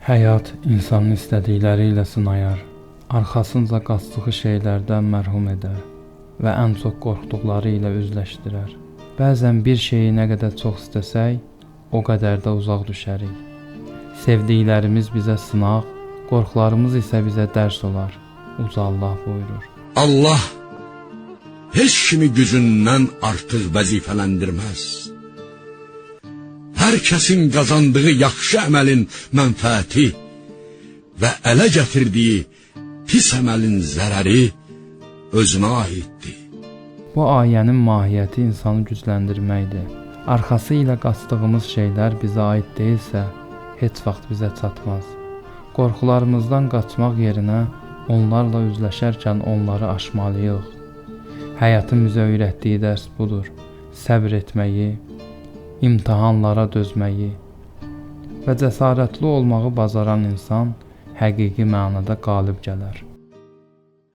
Həyat insanın istədikləri ilə sınayar, arxasınca qaçdığı şeylərdən məhrum edər və ən çox qorxduqları ilə üzləşdirər. Bəzən bir şeyi nə qədər çox istəsək, o qədər də uzaq düşərik. Sevdiklərimiz bizə sınaq, qorxularımız isə bizə dərs olar. Uca Allah buyurur. Allah heç kimi gücündən artıq vəzifələndirməz. Hər kəsin qazandığı yaxşı əməlin mənfəəti və ələ gətirdiyi pis əməlin zərəri özünə aiddir. Bu ayənin mahiyyəti insanı gücləndirməkdir. Arxası ilə qaçdığımız şeylər bizə aid deyilsə, heç vaxt bizə çatmaz. Qorxularımızdan qaçmaq yerinə onlarla üzləşərkən onları aşmalıyıq. Həyatın bizə öyrətdiyi dərs budur. Səbr etməyi, imtahanlara dözməyi və cəsarətli olmağı bacaran insan həqiqi mənada qalib gələr.